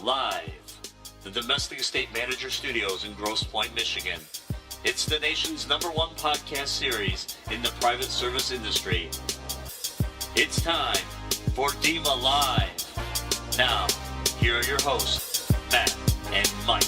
live, the Domestic Estate Manager Studios in Grosse Pointe, Michigan. It's the nation's #1 podcast series in the private service industry. It's time for DEMA Live. Now, here are your hosts, Matt and Mike.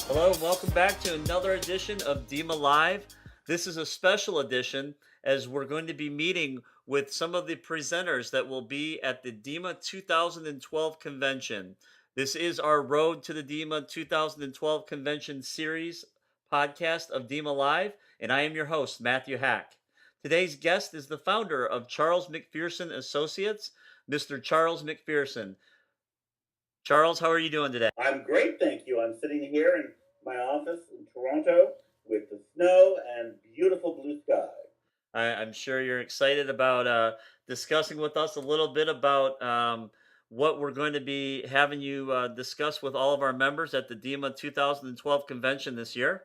Hello, and welcome back to another edition of DEMA Live. This is a special edition as we're going to be meeting with some of the presenters that will be at the DEMA 2012 convention. This is our Road to the DEMA 2012 convention series podcast of DEMA Live, and I am your host, Matthew Hack. Today's guest is the founder of Charles MacPherson Associates, Mr. Charles MacPherson. Charles, how are you doing today? I'm great, thank you. I'm sitting here in my office in Toronto with the snow and beautiful blue sky. I'm sure you're excited about discussing with us a little bit about what we're going to be having you discuss with all of our members at the DEMA 2012 convention this year.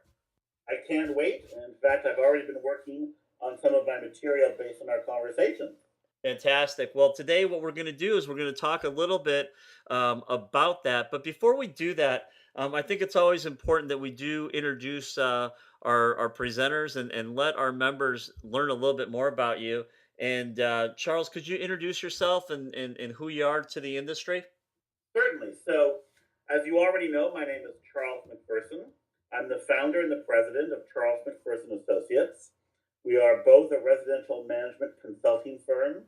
I can't wait. In fact, I've already been working on some of my material based on our conversation. Fantastic. Well, today what we're going to do is we're going to talk a little bit about that. But before we do that, I think it's always important that we do introduce our presenters and let our members learn a little bit more about you. And Charles, could you introduce yourself and who you are to the industry? Certainly. So, as you already know, my name is Charles MacPherson. I'm the founder and the president of Charles MacPherson Associates. We are both a residential management consulting firm.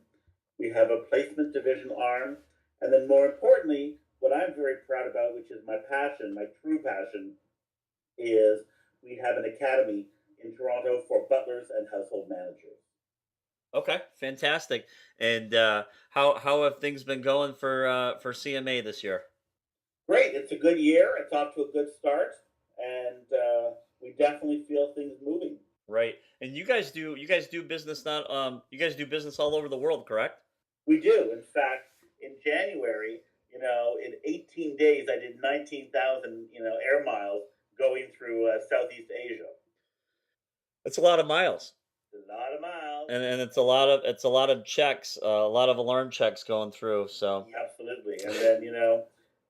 We have a placement division arm. And then more importantly, what I'm very proud about, which is my passion, my true passion, is we have an academy in Toronto for butlers and household managers. Okay, fantastic. And how have things been going for CMA this year? Great. It's a good year. It's off to a good start. And we definitely feel things moving. Right. And you guys do business not you guys do business all over the world, correct? We do. In fact, in January, in 18 days, I did 19,000, air miles going through Southeast Asia. That's a lot of miles. A lot of miles. And it's a lot of checks, a lot of alarm checks going through. So absolutely. And then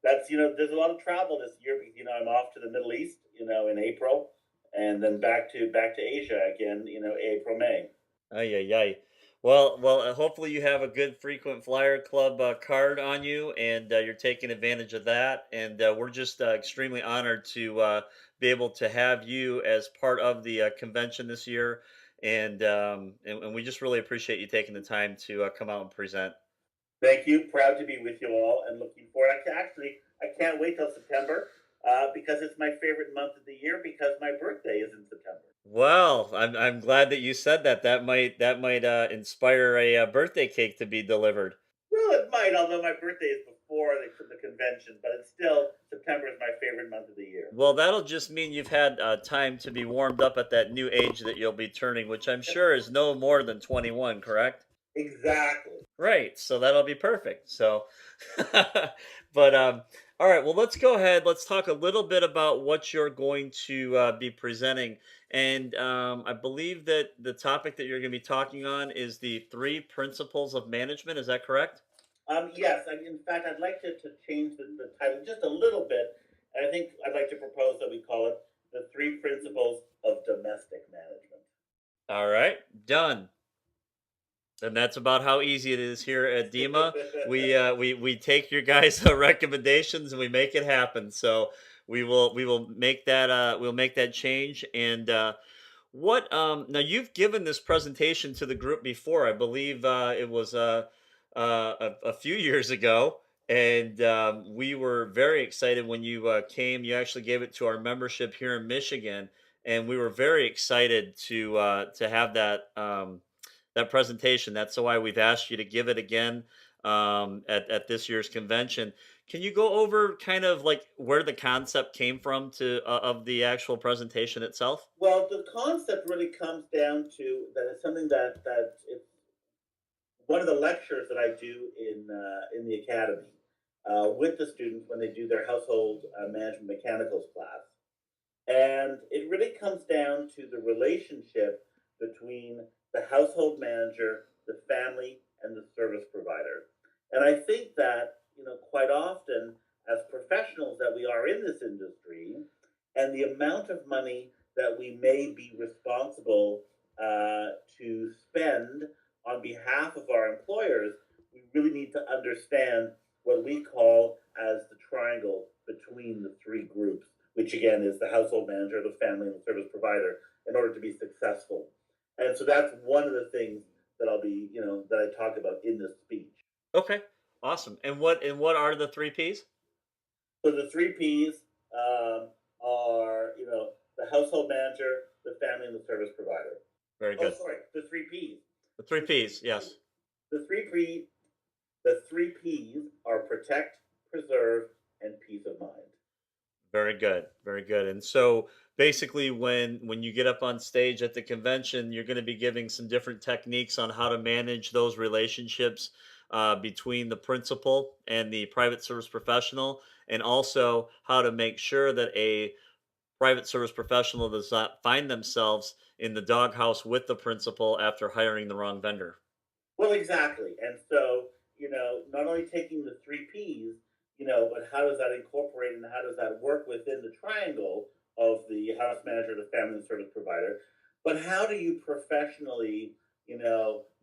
that's there's a lot of travel this year because I'm off to the Middle East, in April, and then back to Asia again, April, May. Ay. Well, hopefully you have a good frequent flyer club card on you, and you're taking advantage of that. And we're just extremely honored to be able to have you as part of the convention this year. And we just really appreciate you taking the time to come out and present. Thank you. Proud to be with you all and looking forward. I can't wait till September because it's my favorite month of the year because my birthday is in September. Well, I'm glad that you said that. That might inspire a birthday cake to be delivered. Well, it might, although my birthday is before the convention, but it's still September is my favorite month of the year. Well, that'll just mean you've had time to be warmed up at that new age that you'll be turning, which I'm sure is no more than 21, correct? Exactly. Right. So that'll be perfect. So, but all right. Well, let's go ahead. Let's talk a little bit about what you're going to be presenting. And I believe that the topic that you're going to be talking on is the 3 principles of management. Is that correct? Yes. In fact, I'd like to change the title just a little bit. And I think I'd like to propose that we call it the 3 principles of domestic management. All right. Done. And that's about how easy it is here at DEMA. We take your guys' recommendations and we make it happen. So we will make that change. And what now you've given this presentation to the group before. I believe it was a few years ago, and we were very excited when you came. You actually gave it to our membership here in Michigan, and we were very excited to have that presentation. That's why we've asked you to give it again at this year's convention. Can you go over kind of like where the concept came from of the actual presentation itself? Well, the concept really comes down to that it's something that it's one of the lectures that I do in the academy with the students when they do their household management mechanicals class. And it really comes down to the relationship between the household manager, the family, and the service provider. And I think that, quite often amount of money that we may be responsible to spend on behalf of our employers, we really need to understand what we call as the triangle between the three groups, which again is the household manager, the family, and the service provider, in order to be successful. And so that's one of the things that I'll be, that I talk about in this speech. Okay, awesome. And what are the three P's? So the three P's are, the household manager, the family, and the service provider. Very Oh, good. sorry, the three P's. The three P's, yes. The three P's are protect, preserve, and peace of mind. Very good, very good. And so basically, when you get up on stage at the convention, you're going to be giving some different techniques on how to manage those relationships between the principal and the private service professional, and also how to make sure that a private service professional does not find themselves in the doghouse with the principal after hiring the wrong vendor. Well, exactly. And so, not only taking the three P's, but how does that incorporate and how does that work within the triangle of the house manager, the family, and service provider? But how do you professionally,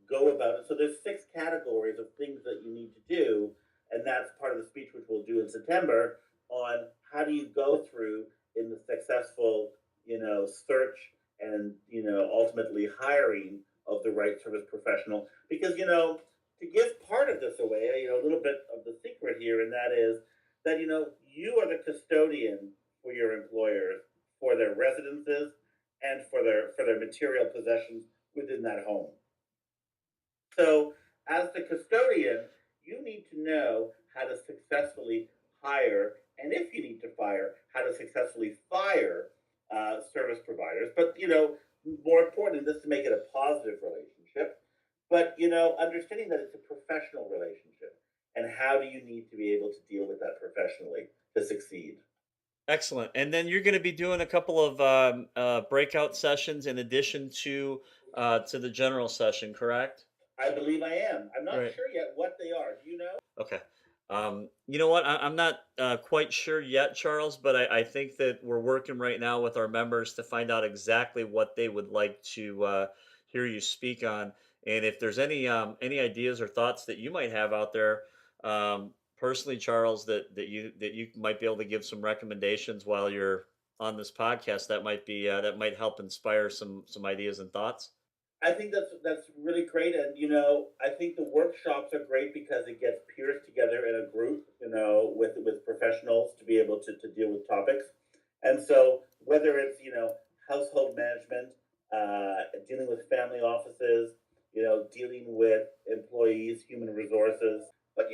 go about it? So there's 6 categories of things that you need to do, and that's part of the speech which we'll do in September on how do you go through in the successful, search and ultimately hiring of the right service professional. Because to give part of this away, a little bit of the secret here, and that is that you are the custodian for your employers, for their residences, and for their material possessions within that home. So, as the custodian, you need to know how to successfully hire, and if you need to fire, how to successfully fire service providers. But more important, this to make it a positive relationship. But understanding that it's a professional relationship, and how do you need to be able to deal with that professionally to succeed? Excellent. And then you're going to be doing a couple of breakout sessions in addition to the general session, correct? I believe I am. I'm not Right. sure yet what they are. Do you know? Okay. You know what? I'm not quite sure yet, Charles, but I think that we're working right now with our members to find out exactly what they would like to hear you speak on. And if there's any ideas or thoughts that you might have out there, personally, Charles, that you might be able to give some recommendations while you're on this podcast, that might help inspire some ideas and thoughts. I think that's really great, and I think the workshops are great because it gets peers together in a group, with professionals to be able to deal with topics, and so whether it's household management, dealing with family offices, dealing with employees, human resources, but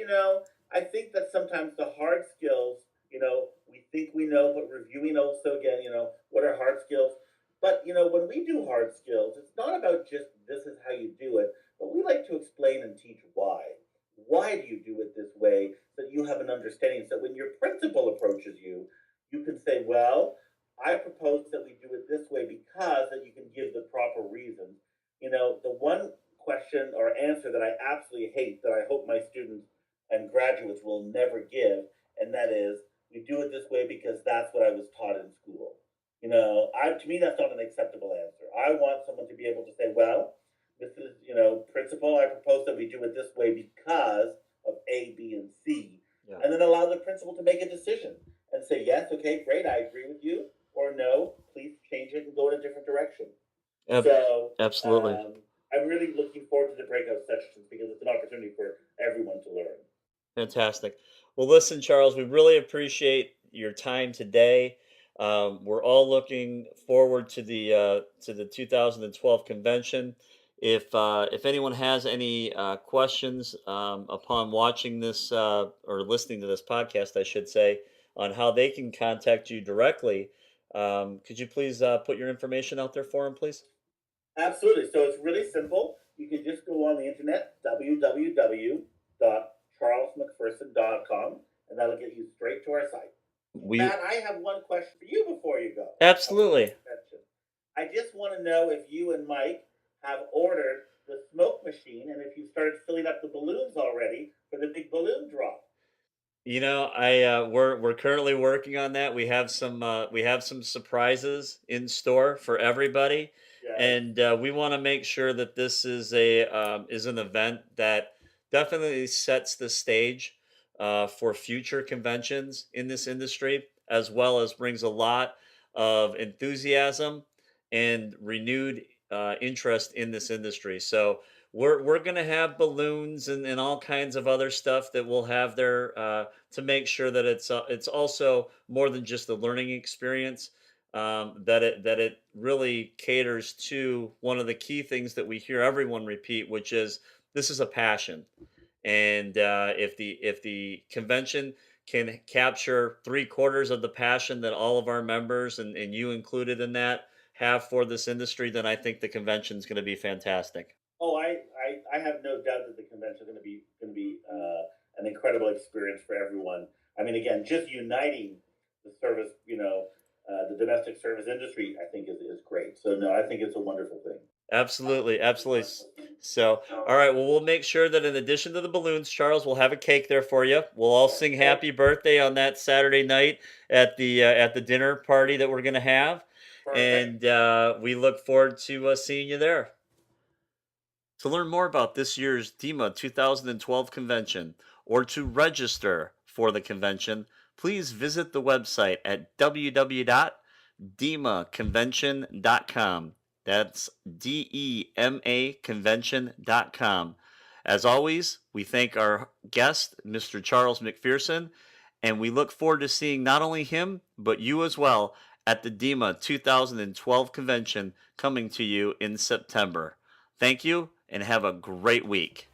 I think that sometimes the hard skills, we think we know, but reviewing also again, what are hard skills? But when we do hard skills, it's not about just this is how you do it, but we like to explain and teach why. Why do you do it this way so that you have an understanding? So when your principal approaches you, you can say, well, I propose that we do it this way because that you can give the proper reasons. The one question or answer that I absolutely hate that I hope my students and graduates will never give, and that is, we do it this way because that's what I was taught in school. To me, that's not an acceptable answer. I want someone to be able to say, well, this is, principal, I propose that we do it this way because of A, B, and C. Yeah. And then allow the principal to make a decision and say, yes, okay, great, I agree with you, or no, please change it and go in a different direction. So, Absolutely. I'm really looking forward to the breakout sessions because it's an opportunity for everyone to learn. Fantastic. Well, listen, Charles, we really appreciate your time today. We're all looking forward to the 2012 convention. If anyone has any questions upon watching this or listening to this podcast, I should say, on how they can contact you directly, could you please put your information out there for them, please? Absolutely. So it's really simple. You can just go on the internet, www.charlesmacpherson.com, and that'll get you straight to our site. Matt, I have one question for you before you go. Absolutely. I just want to know if you and Mike have ordered the smoke machine and if you started filling up the balloons already for the big balloon drop. You know, we're currently working on that. We have some surprises in store for everybody, Yes. and we want to make sure that this is an event that definitely sets the stage for future conventions in this industry, as well as brings a lot of enthusiasm and renewed interest in this industry. So we're gonna have balloons and all kinds of other stuff that we'll have there to make sure that it's also more than just a learning experience. That it really caters to one of the key things that we hear everyone repeat, which is this is a passion. And if the convention can capture 3/4 of the passion that all of our members and you included in that have for this industry, then I think the convention is going to be fantastic. Oh, I have no doubt that the convention is going to be an incredible experience for everyone. I mean, again, just uniting the service, the domestic service industry, I think is great. So no, I think it's a wonderful thing. Absolutely, absolutely. So, all right. Well, we'll make sure that in addition to the balloons, Charles, we'll have a cake there for you. We'll all sing "Happy Birthday" on that Saturday night at the dinner party that we're gonna have, Perfect. and we look forward to seeing you there. To learn more about this year's DEMA 2012 convention or to register for the convention, please visit the website at www.demaconvention.com. That's DEMA convention.com. As always, we thank our guest, Mr. Charles MacPherson, and we look forward to seeing not only him, but you as well at the DEMA 2012 convention coming to you in September. Thank you and have a great week.